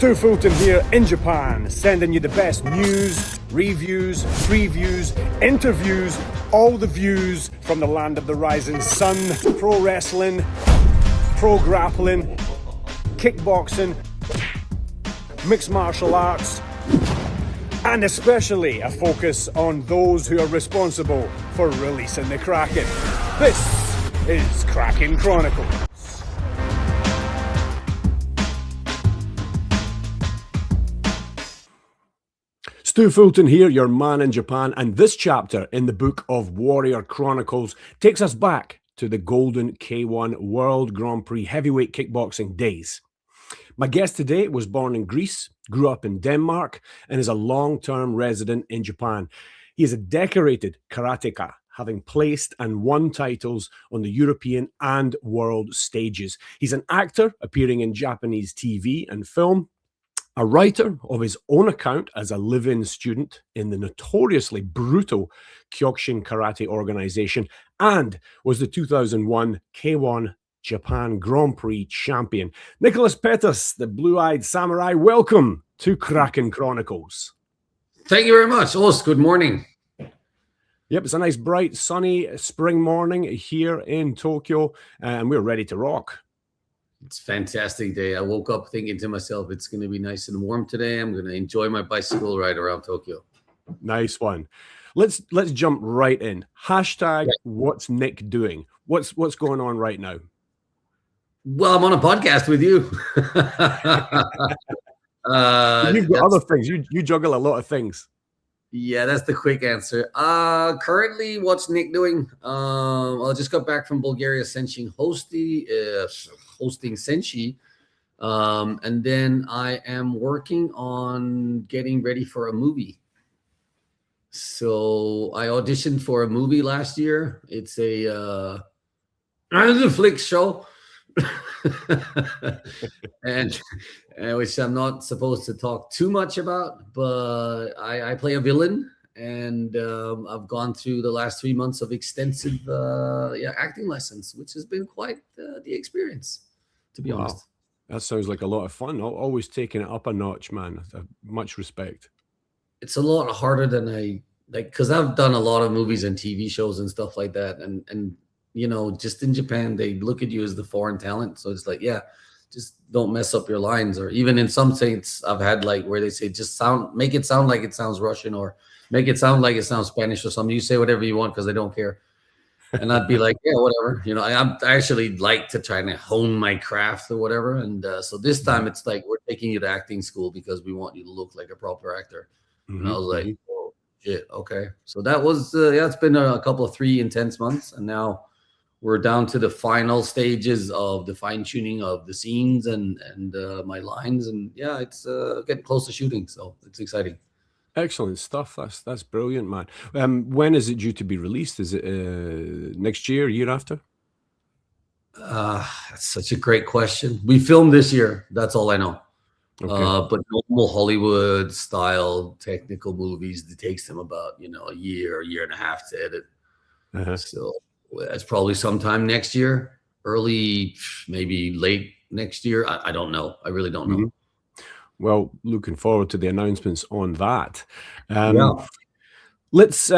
Stu Fulton here in Japan, sending you the best news, reviews, previews, interviews, all the views from the land of the rising sun, pro wrestling, pro grappling, kickboxing, mixed martial arts, and especially a focus on those who are responsible for releasing the Kraken. This is Kraken Chronicles. Stu Fulton here, your man in Japan, and this chapter in the book of Warrior Chronicles takes us back to the golden K1 World Grand Prix heavyweight kickboxing days. My guest today was born in Greece, grew up in Denmark, and is a long-term resident in Japan. He is a decorated karateka, having placed and won titles on the European and world stages. He's an actor appearing in Japanese TV and film, a writer of his own account as a live-in student in the notoriously brutal Kyokushin Karate organization, and was the 2001 K1 Japan Grand Prix champion. Nicholas Pettis, the blue-eyed samurai, welcome to Kraken Chronicles. Thank you very much. Oz, good morning. Yep, it's a nice, bright, sunny spring morning here in Tokyo, and we're ready to rock. It's a fantastic day. I woke up thinking to myself, it's going to be nice and warm today. I'm going to enjoy my bicycle ride around Tokyo. Nice one. Let's jump right in. Hashtag what's Nick doing? What's going on right now? Well, I'm on a podcast with you. You've got other things. You juggle a lot of things. Yeah, that's the quick answer. Currently, what's Nick doing? I just got back from Bulgaria, hosting Senshi. And then I am working on getting ready for a movie. So I auditioned for a movie last year. It's a Netflix show. and which I'm not supposed to talk too much about, but I play a villain, and I've gone through the last 3 months of extensive acting lessons, which has been quite the experience, to be honest. That sounds like a lot of fun. Always taking it up a notch, man. Much respect. It's a lot harder than I like, because I've done a lot of movies and TV shows and stuff like that, and you know, just in Japan, they look at you as the foreign talent. So it's like, yeah, just don't mess up your lines. Or even in some states, I've had like where they say, just make it sound like it sounds Russian, or make it sound like it sounds Spanish or something. You say whatever you want because they don't care. And I'd be like, yeah, whatever. You know, I actually like to try and hone my craft or whatever. And so this time it's like, we're taking you to acting school because we want you to look like a proper actor. And I was like, oh, shit, okay. So that was, it's been a couple of 3 intense months. And now we're down to the final stages of the fine-tuning of the scenes and my lines, and yeah, it's getting close to shooting, so it's exciting. Excellent stuff. That's brilliant, man. When is it due to be released? Is it next year, year after? That's such a great question. We filmed this year. That's all I know. Okay. But normal Hollywood style technical movies, it takes them about a year and a half to edit. So it's probably sometime next year, early, maybe late next year. I don't know. I really don't know. Well, looking forward to the announcements on that. Let's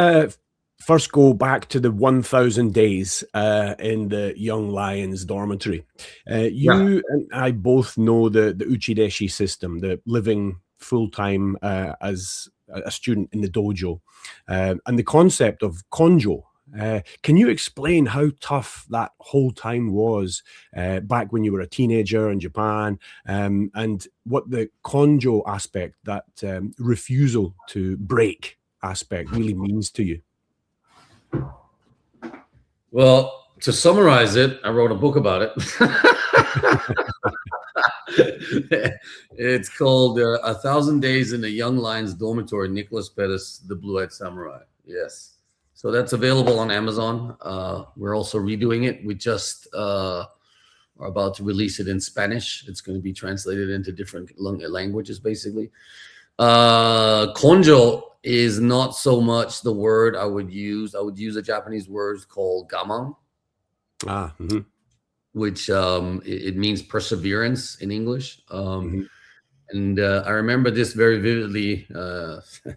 first go back to the 1,000 days in the Young Lions dormitory. You and I both know the Uchideshi system, the living full-time as a student in the dojo, and the concept of konjo. Can you explain how tough that whole time was back when you were a teenager in Japan, and what the konjo aspect, that refusal to break aspect, really means to you? Well, to summarize it, I wrote a book about it. It's called 1,000 Days in the Young Lions Dormitory, Nicholas Pettis, the Blue-Eyed Samurai. Yes. So that's available on Amazon. We're also redoing it. We just are about to release it in Spanish. It's going to be translated into different languages, basically. Konjo is not so much the word I would use. I would use a Japanese word called gaman, which it means perseverance in English. And And I remember this very vividly.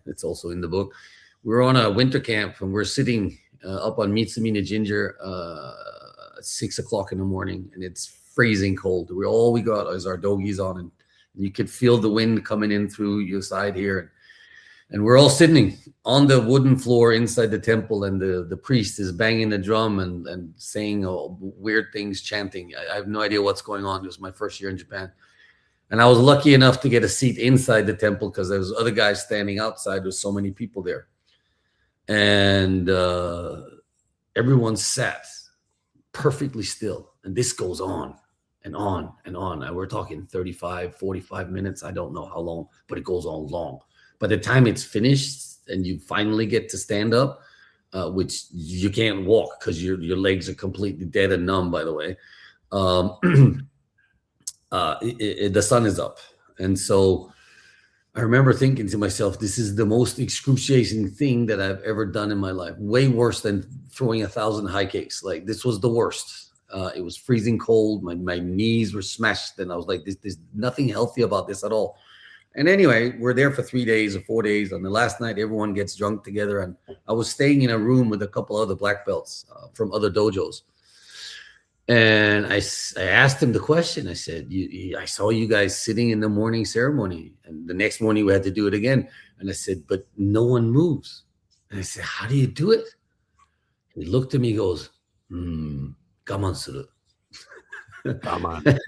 It's also in the book. We were on a winter camp and we're sitting up on Mitsubishi Ginger at 6 o'clock in the morning, and it's freezing cold. All we got is our doggies on, and you could feel the wind coming in through your side here. And we're all sitting on the wooden floor inside the temple, and the priest is banging the drum and saying weird things, chanting. I have no idea what's going on. It was my first year in Japan. And I was lucky enough to get a seat inside the temple because there was other guys standing outside. There's so many people there. And everyone sat perfectly still. And this goes on and on and on. And we're talking 35, 45 minutes. I don't know how long, but it goes on long. By the time it's finished and you finally get to stand up, which you can't walk because your legs are completely dead and numb, by the way, the sun is up. And so I remember thinking to myself, this is the most excruciating thing that I've ever done in my life. Way worse than throwing 1,000 high kicks. Like, this was the worst. It was freezing cold. My knees were smashed. And I was like, there's nothing healthy about this at all. And anyway, we're there for 3 days or 4 days. On the last night, everyone gets drunk together. And I was staying in a room with a couple other black belts from other dojos. And I asked him the question. I said, I saw you guys sitting in the morning ceremony. And the next morning we had to do it again. And I said, but no one moves. And I said, how do you do it? And he looked at me and goes, gaman suru. Gaman.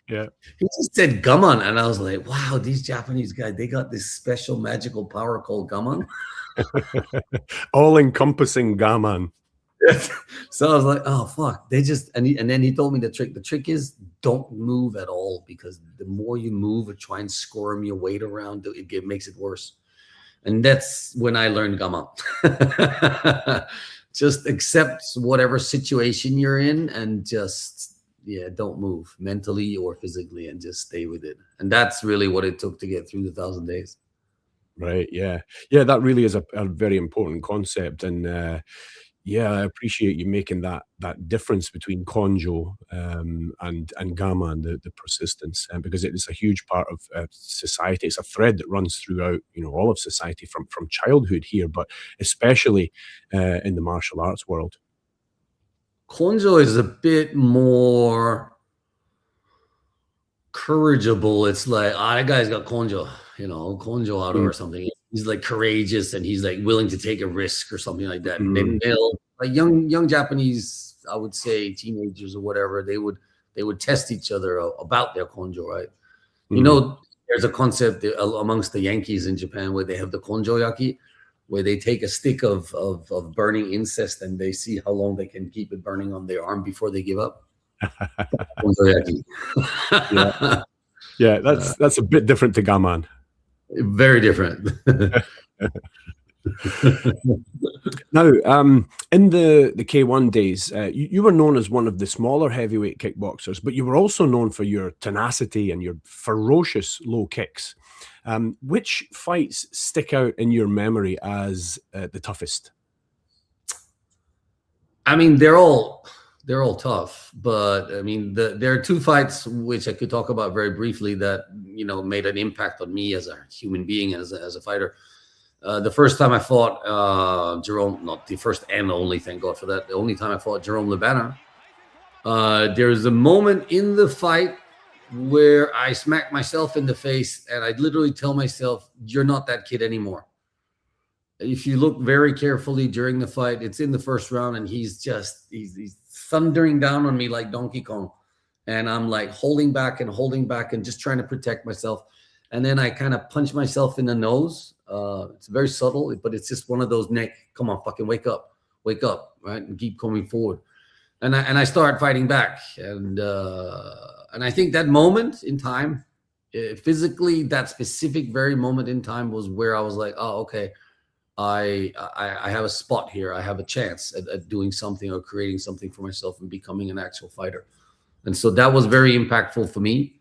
Yeah. He just said gaman. And I was like, wow, these Japanese guys, they got this special magical power called gaman. All-encompassing gaman. So I was like, oh, fuck. They just, and then he told me the trick. The trick is don't move at all, because the more you move or try and squirm your weight around, it makes it worse. And that's when I learned gaman. Just accept whatever situation you're in and just, don't move mentally or physically and just stay with it. And that's really what it took to get through the 1,000 days. Right. Yeah. Yeah. That really is a very important concept. And, I appreciate you making that difference between konjo and gaman, the persistence, because it is a huge part of society. It's a thread that runs throughout, all of society from childhood here, but especially in the martial arts world. Konjo is a bit more courageable. It's like, that guy's got konjo, konjo aro or something. He's like courageous and he's like willing to take a risk or something like that. And then they'll, like young Japanese, I would say teenagers or whatever, they would test each other about their konjo, right? There's a concept amongst the Yankees in Japan where they have the konjo yaki, where they take a stick of burning incest and they see how long they can keep it burning on their arm before they give up. Konjo yaki. Yeah, that's a bit different to gaman. Very different. Now, in the K1 days, you were known as one of the smaller heavyweight kickboxers, but you were also known for your tenacity and your ferocious low kicks. Which fights stick out in your memory as the toughest? I mean, they're all tough, but I mean, there are two fights which I could talk about very briefly that made an impact on me as a human being, as a fighter. The first time I fought Jerome, not the first and only, thank God for that, the only time I fought Jerome Lebana, there's a moment in the fight where I smacked myself in the face and I literally tell myself, you're not that kid anymore. If you look very carefully during the fight, it's in the first round and he's thundering down on me like Donkey Kong. And I'm like holding back and just trying to protect myself. And then I kind of punch myself in the nose. It's very subtle, but it's just one of those come on, fucking wake up, right? And keep coming forward. And I start fighting back. And I think that moment in time, physically, that specific very moment in time was where I was like, oh, okay, I have a spot here. I have a chance at doing something or creating something for myself and becoming an actual fighter. And so that was very impactful for me,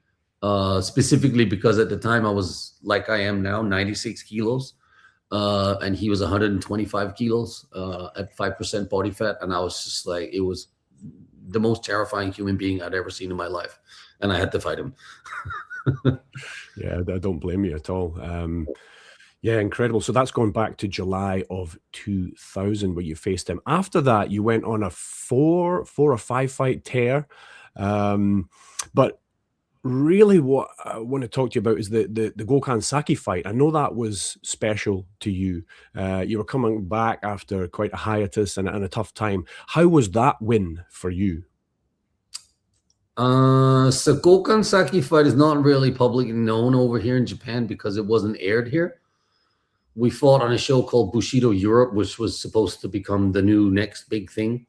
specifically because at the time I was, like I am now, 96 kilos, and he was 125 kilos at 5% body fat. And I was just like, it was the most terrifying human being I'd ever seen in my life. And I had to fight him. Yeah, I don't blame you at all. Yeah, incredible. So that's going back to July of 2000 where you faced him. After that, you went on a four or five fight tear. But really what I want to talk to you about is the Gokhan Saki fight. I know that was special to you. You were coming back after quite a hiatus and a tough time. How was that win for you? So Gokhan Saki fight is not really publicly known over here in Japan because it wasn't aired here. We fought on a show called Bushido Europe, which was supposed to become the new next big thing.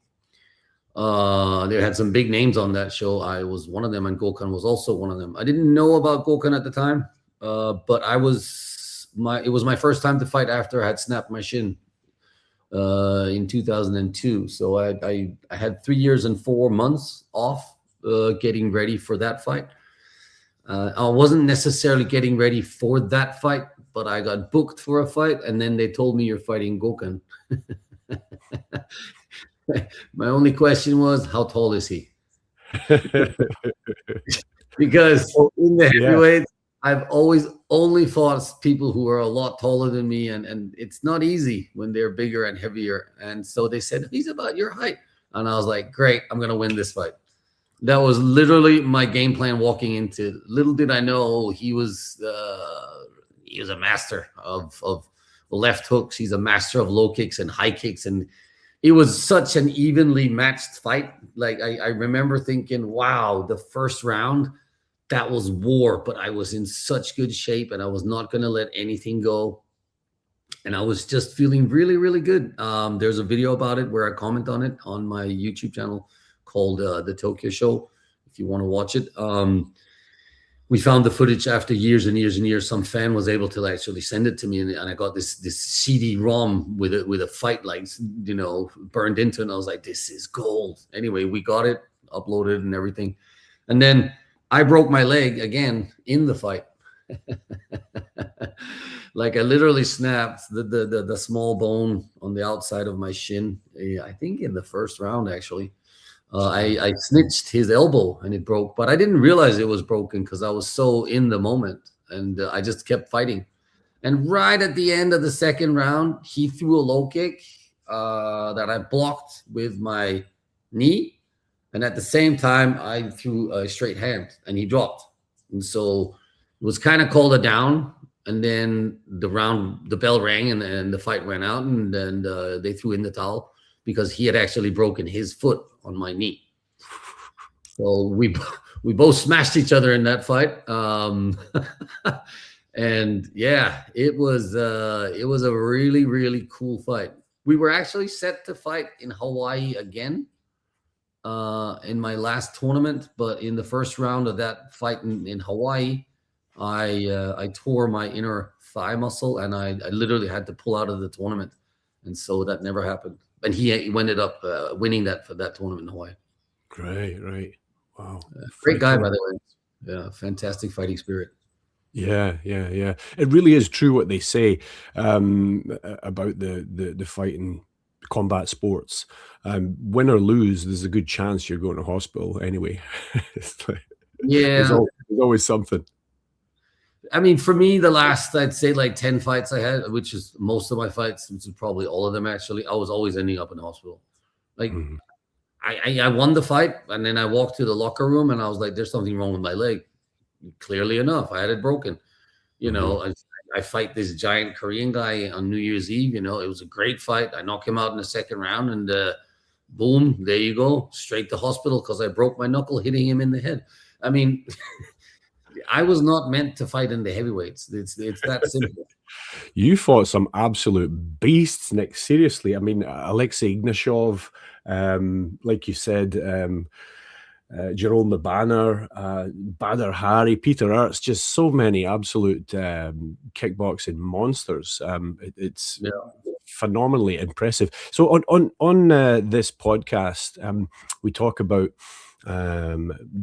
They had some big names on that show. I was one of them, and Gokhan was also one of them. I didn't know about Gokhan at the time, but it was my first time to fight after I had snapped my shin in 2002. So I had 3 years and 4 months off getting ready for that fight. I wasn't necessarily getting ready for that fight, but I got booked for a fight, and then they told me you're fighting Gokhan. My only question was, how tall is he? Because in the heavyweights, I've always only fought people who are a lot taller than me, and it's not easy when they're bigger and heavier. And so they said, he's about your height. And I was like, great, I'm going to win this fight. That was literally my game plan walking into. Little did I know he was a master of left hooks. He's a master of low kicks and high kicks, and it was such an evenly matched fight. Like I remember thinking, wow, the first round, that was war, but I was in such good shape and I was not going to let anything go. And I was just feeling really, really good. There's a video about it where I comment on it on my YouTube channel called The Tokyo Show, if you want to watch it. We found the footage after years and years and years. Some fan was able to actually send it to me, and I got this CD-ROM with a fight, like, burned into it. And I was like, this is gold. Anyway, we got it, uploaded and everything. And then I broke my leg again in the fight. Like, I literally snapped the small bone on the outside of my shin, I think in the first round, actually. I snitched his elbow and it broke, but I didn't realize it was broken because I was so in the moment, and I just kept fighting. And right at the end of the second round, he threw a low kick that I blocked with my knee. And at the same time, I threw a straight hand and he dropped. And so it was kind of called a down. And then the bell rang and the fight ran out, and then they threw in the towel because he had actually broken his foot on my knee. So we both smashed each other in that fight. And yeah, it was a really, really cool fight. We were actually set to fight in Hawaii again in my last tournament, but in the first round of that fight in Hawaii, I tore my inner thigh muscle, and I literally had to pull out of the tournament, and so that never happened. And he ended up winning that for that tournament in Hawaii. Right. Wow. Great guy, by the way. Yeah, fantastic fighting spirit. Yeah. It really is true what they say about the fighting combat sports. Win or lose, there's a good chance you're going to hospital anyway. It's like, yeah, there's always something. I mean, for me, the last, I'd say, like 10 fights I had, which is most of my fights, which is probably all of them actually, I was always ending up in the hospital. Like, I won the fight, and then I walked to the locker room and I was like, there's something wrong with my leg. Clearly enough, I had it broken. I fight this giant Korean guy on New Year's Eve. It was a great fight. I knock him out in the second round, and boom, there you go, straight to hospital because I broke my knuckle hitting him in the head. I mean, I was not meant to fight in the heavyweights. It's that simple. You fought some absolute beasts, Nick. Seriously, I mean, Alexei Ignashov, like you said, Jerome the Banner, Badr Hari, Peter Ertz, just so many absolute kickboxing monsters. It's phenomenally impressive. So on this podcast, we talk about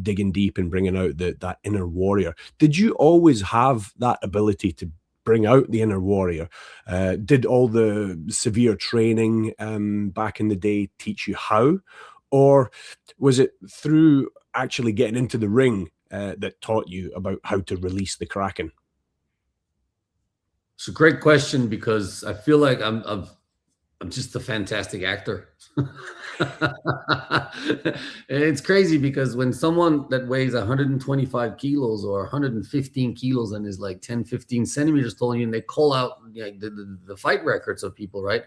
digging deep and bringing out that inner warrior. Did you always have that ability to bring out the inner warrior? Did all the severe training back in the day teach you how? Or was it through actually getting into the ring that taught you about how to release the Kraken? It's a great question because I feel like I'm just a fantastic actor. And it's crazy because when someone that weighs 125 kilos or 115 kilos and is like 10, 15 centimeters tall, and they call out like the fight records of people, right?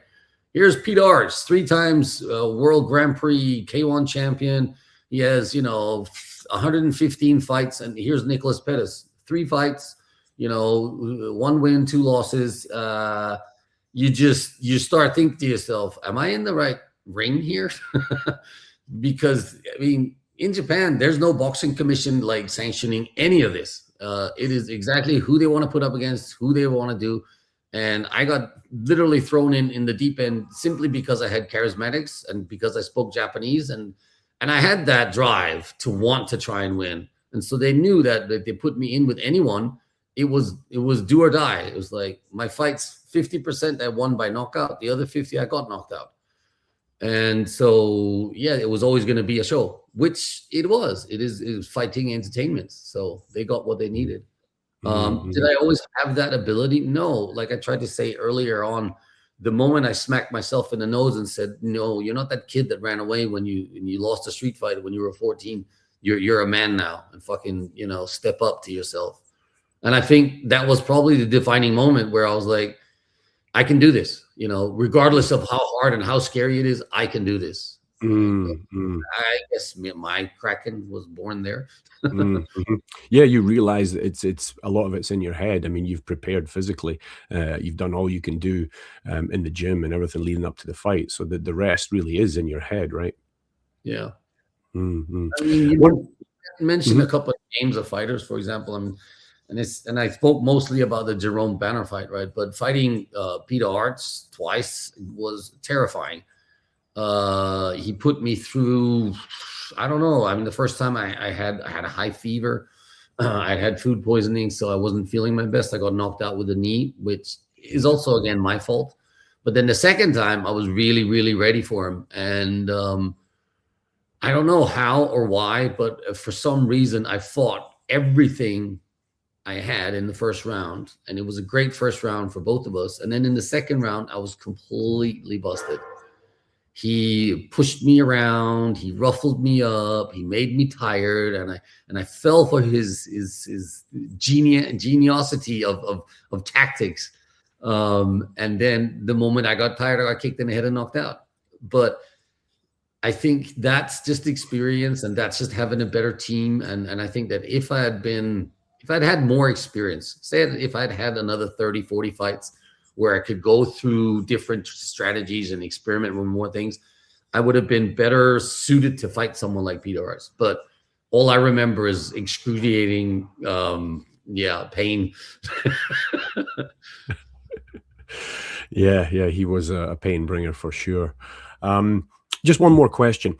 Here's Pete Arts, 3 times World Grand Prix K1 champion. He has, 115 fights. And here's Nicholas Pettis, 3 fights, 1 win, 2 losses. You start thinking to yourself, am I in the right ring here? Because I mean, in Japan, there's no boxing commission like sanctioning any of this. It is exactly who they want to put up against, who they want to do. And I got literally thrown in the deep end simply because I had charismatics and because I spoke Japanese and I had that drive to want to try and win. And so they knew that they put me in with anyone. It was do or die. It was like my fights, 50% I won by knockout. The other 50 I got knocked out. And so, yeah, it was always going to be a show, which it was. It was fighting entertainment. So they got what they needed. Did I always have that ability? No. Like I tried to say earlier on, the moment I smacked myself in the nose and said, no, you're not that kid that ran away when you lost a street fight when you were 14. You're a man now and fucking, step up to yourself. And I think that was probably the defining moment where I was like, I can do this, regardless of how hard and how scary it is, I can do this. I guess my Kraken was born there. Yeah, you realize that it's a lot of it's in your head. I mean, you've prepared physically, you've done all you can do in the gym and everything leading up to the fight, so that the rest really is in your head, right? Yeah. Mm-hmm. I mean, you mentioned a couple of names of fighters, for example, and I spoke mostly about the Jerome Banner fight, right? But fighting Peter Arts twice was terrifying. He put me through, I don't know. I mean, the first time I had a high fever. I had food poisoning, so I wasn't feeling my best. I got knocked out with a knee, which is also, again, my fault. But then the second time, I was really, really ready for him. And I don't know how or why, but for some reason, I fought everything I had in the first round. And it was a great first round for both of us. And then in the second round, I was completely busted. He pushed me around, he ruffled me up, he made me tired, and I fell for his geniosity of tactics. And then the moment I got tired, I got kicked in the head and knocked out. But I think that's just experience, and that's just having a better team. And I think that if I'd had more experience, say if I'd had another 30, 40 fights, where I could go through different strategies and experiment with more things, I would have been better suited to fight someone like Peter Arts. But all I remember is excruciating, pain. Yeah, he was a pain bringer for sure. Just one more question.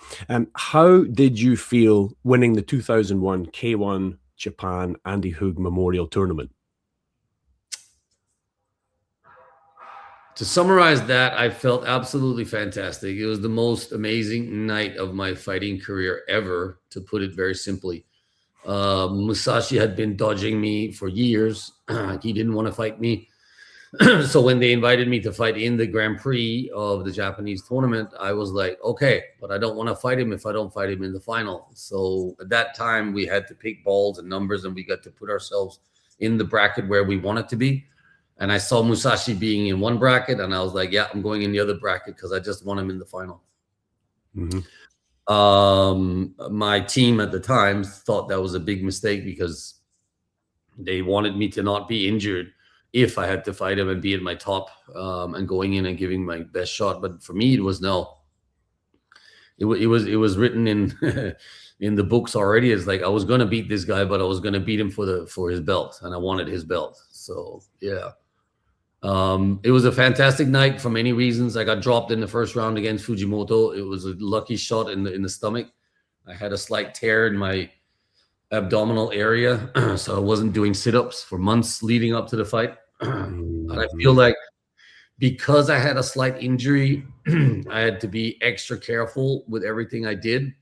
How did you feel winning the 2001 K1 Japan Andy Hoog Memorial Tournament? To summarize that, I felt absolutely fantastic. It was the most amazing night of my fighting career ever, to put it very simply. Musashi had been dodging me for years. He didn't want to fight me. So when they invited me to fight in the Grand Prix of the Japanese tournament, I was like, okay, but I don't want to fight him if I don't fight him in the final. So at that time, we had to pick balls and numbers, and we got to put ourselves in the bracket where we wanted to be. And I saw Musashi being in one bracket, and I was like, yeah, I'm going in the other bracket because I just want him in the final. My team at the time thought that was a big mistake because they wanted me to not be injured if I had to fight him and be at my top and going in and giving my best shot. But for me, it was no. It was written in in the books already. It's like I was going to beat this guy, but I was going to beat him for his belt, and I wanted his belt. So yeah. It was a fantastic night for many reasons. I got dropped in the first round against Fujimoto. It was a lucky shot in the stomach. I had a slight tear in my abdominal area, so I wasn't doing sit-ups for months leading up to the fight. And I feel like because I had a slight injury, I had to be extra careful with everything I did.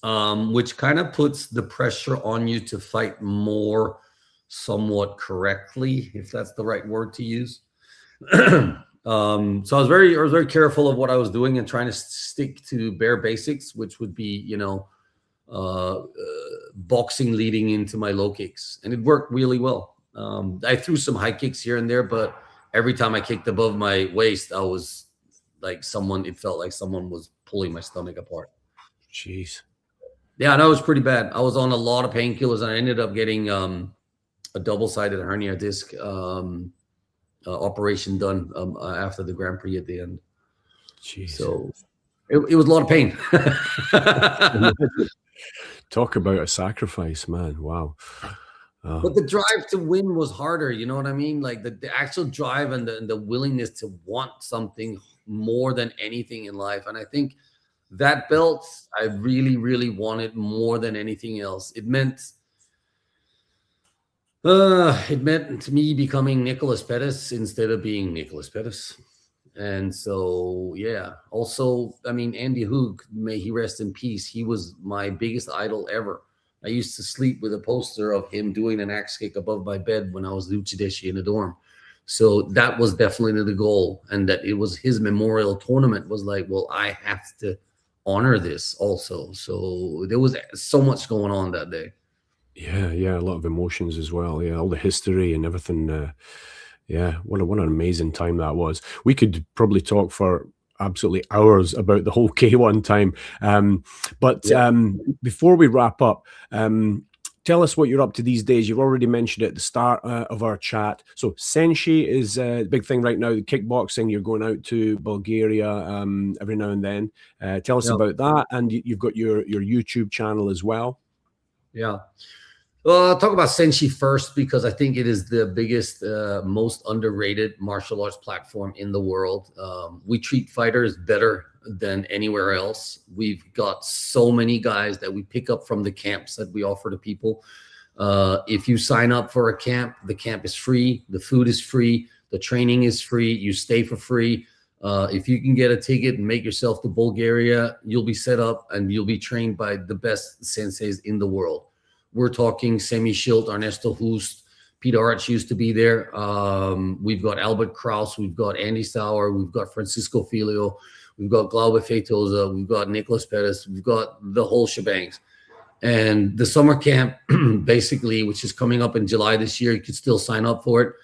which kind of puts the pressure on you to fight more somewhat correctly, if that's the right word to use. So I was very careful of what I was doing and trying to stick to bare basics, which would be, boxing leading into my low kicks, and it worked really well. I threw some high kicks here and there, but every time I kicked above my waist, I was like it felt like someone was pulling my stomach apart. Jeez. Yeah, that was pretty bad. I was on a lot of painkillers, and I ended up getting a double-sided hernia disc operation done after the Grand Prix at the end. Jeez. So it was a lot of pain. Talk about a sacrifice, man. Wow. But the drive to win was harder. You know what I mean? Like the actual drive and the willingness to want something more than anything in life. And I think that belt, I really, really wanted more than anything else. It meant to me becoming Nicolas Pettis instead of being Nicolas Pettis. And so, yeah. Also, I mean, Andy Hoog, may he rest in peace. He was my biggest idol ever. I used to sleep with a poster of him doing an axe kick above my bed when I was Luchadeshi in a dorm. So that was definitely the goal. And that it was his memorial tournament was like, well, I have to honor this also. So there was so much going on that day. Yeah, a lot of emotions as well. Yeah, all the history and everything. Yeah, what an amazing time that was. We could probably talk for absolutely hours about the whole K1 time. But before we wrap up, tell us what you're up to these days. You've already mentioned it at the start of our chat. So Senshi is a big thing right now. Kickboxing, you're going out to Bulgaria every now and then. Tell us about that. And you've got your YouTube channel as well. Yeah. Well, I'll talk about Senshi first because I think it is the biggest, most underrated martial arts platform in the world. We treat fighters better than anywhere else. We've got so many guys that we pick up from the camps that we offer to people. If you sign up for a camp, the camp is free. The food is free. The training is free. You stay for free. If you can get a ticket and make yourself to Bulgaria, you'll be set up and you'll be trained by the best senseis in the world. We're talking Semi Schilt, Ernesto Hust, Peter Arch used to be there. We've got Albert Kraus, we've got Andy Sauer, we've got Francisco Filio, we've got Glaube Feitosa, we've got Nicolas Pettis, we've got the whole shebangs. And the summer camp, basically, which is coming up in July this year, you could still sign up for it.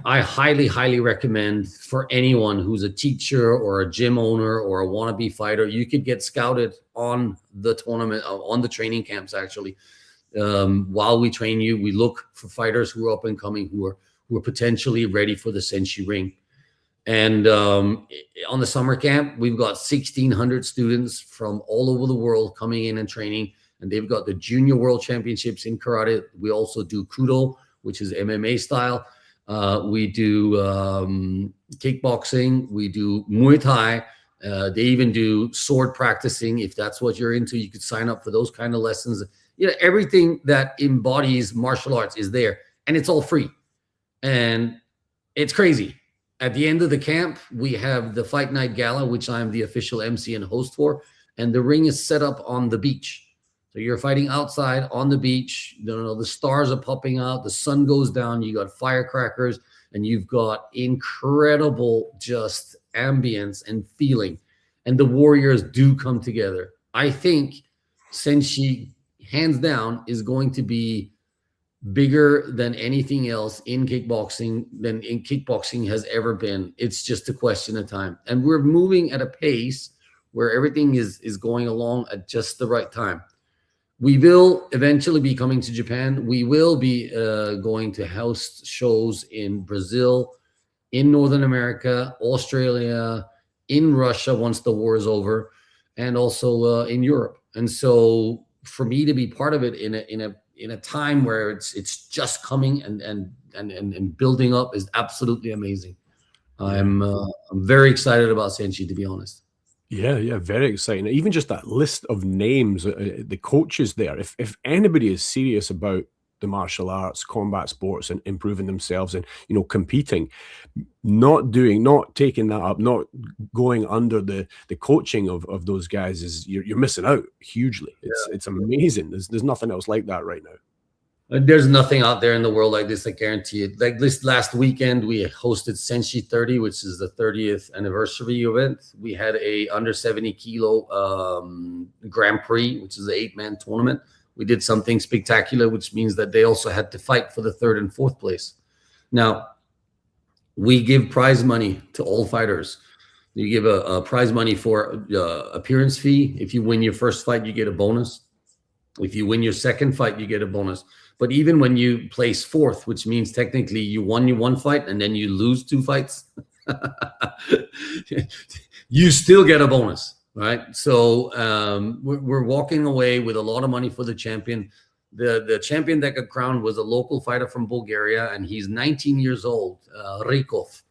I highly, highly recommend for anyone who's a teacher or a gym owner or a wannabe fighter, you could get scouted on the tournament, on the training camps, actually. While we train you, we look for fighters who are up and coming, who are potentially ready for the Senshi ring. And on the summer camp, we've got 1,600 students from all over the world coming in and training. And they've got the Junior World Championships in karate. We also do Kudo, which is MMA style. We do kickboxing. We do Muay Thai. They even do sword practicing. If that's what you're into, you could sign up for those kind of lessons. You know, everything that embodies martial arts is there, and it's all free. And it's crazy. At the end of the camp, we have the Fight Night Gala, which I'm the official MC and host for, and the ring is set up on the beach. So you're fighting outside on the beach. The stars are popping out. The sun goes down. You got firecrackers, and you've got incredible just ambience and feeling. And the warriors do come together. I think Senshi, hands down, is going to be bigger than anything else in kickboxing has ever been. It's just a question of time. And we're moving at a pace where everything is going along at just the right time. We will eventually be coming to Japan. We will be going to host shows in Brazil, in Northern America, Australia, in Russia once the war is over, and also in Europe. And so, for me to be part of it in a time where it's just coming and building up is absolutely amazing. I'm very excited about Senshi, to be honest. Yeah, very exciting. Even just that list of names, the coaches there. If anybody is serious about the martial arts, combat sports, and improving themselves and, you know, competing. Not taking that up, not going under the coaching of those guys is you're missing out hugely. It's amazing. There's nothing else like that right now. There's nothing out there in the world like this, I guarantee it. Like this last weekend, we hosted Senshi 30, which is the 30th anniversary event. We had a under 70 kilo Grand Prix, which is an 8-man tournament. We did something spectacular, which means that they also had to fight for the 3rd and 4th place. Now, we give prize money to all fighters. You give a prize money for appearance fee. If you win your first fight, you get a bonus. If you win your second fight, you get a bonus. But even when you place 4th, which means technically you won one fight and then you lose 2 fights, you still get a bonus, right? So we're walking away with a lot of money for the champion. The champion that got crowned was a local fighter from Bulgaria, and he's 19 years old, Rykov,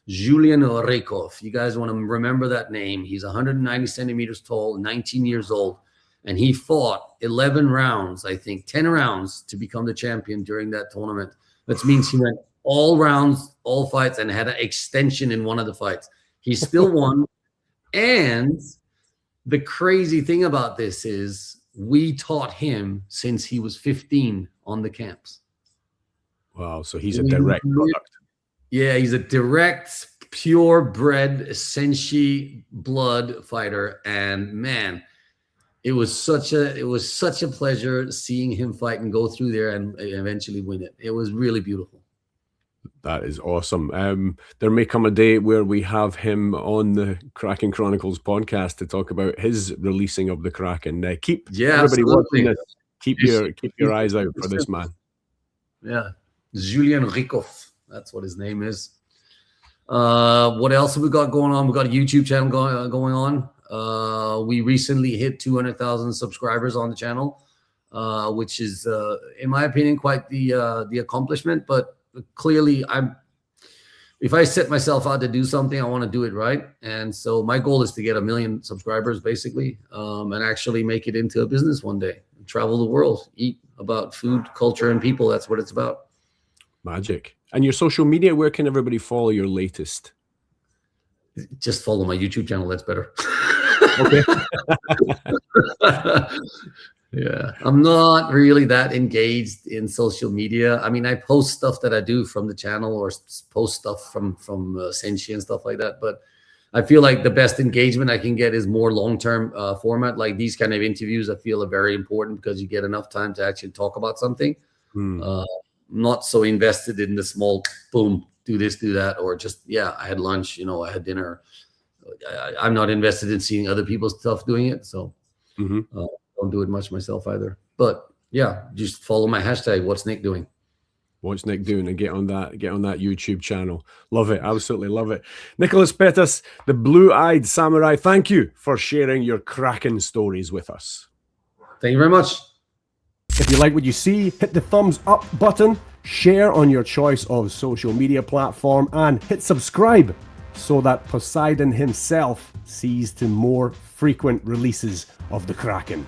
Julian Rykov. You guys want to remember that name. He's 190 centimeters tall, 19 years old. And he fought 11 rounds, I think, 10 rounds to become the champion during that tournament. Which means he went all rounds, all fights, and had an extension in one of the fights. He still won. And the crazy thing about this is we taught him since he was 15 on the camps. Wow, so he's a direct product. Yeah, he's a direct, purebred Senshi blood fighter. And man, it was such a pleasure seeing him fight and go through there and eventually win it. It was really beautiful. That is awesome. There may come a day where we have him on the Kraken Chronicles podcast to talk about his releasing of the Kraken. Keep everybody watching this. Keep your eyes out for this man. Yeah, Julian Rykov. That's what his name is. What else have we got going on? We got a YouTube channel going on. We recently hit 200,000 subscribers on the channel, which is, in my opinion, quite the accomplishment. But clearly, if I set myself out to do something, I want to do it right. And so my goal is to get 1 million subscribers, basically, and actually make it into a business one day. Travel the world, eat about food, culture, and people. That's what it's about. Magic. And your social media, where can everybody follow your latest? Just follow my YouTube channel. That's better. Okay. Yeah, I'm not really that engaged in social media. I mean, I post stuff that I do from the channel or post stuff from Senshi and stuff like that. But I feel like the best engagement I can get is more long-term format. Like these kind of interviews, I feel are very important because you get enough time to actually talk about something. Not so invested in the small, boom, do this, do that, or just, yeah, I had lunch, I had dinner. I'm not invested in seeing other people's stuff doing it. So don't do it much myself either. But yeah, just follow my hashtag. What's Nick doing? What's Nick doing? And get on that YouTube channel. Love it. Absolutely love it. Nicholas Pettis, the blue-eyed samurai, thank you for sharing your Kraken stories with us. Thank you very much. If you like what you see, hit the thumbs up button, share on your choice of social media platform, and hit subscribe so that Poseidon himself sees to more frequent releases of the Kraken.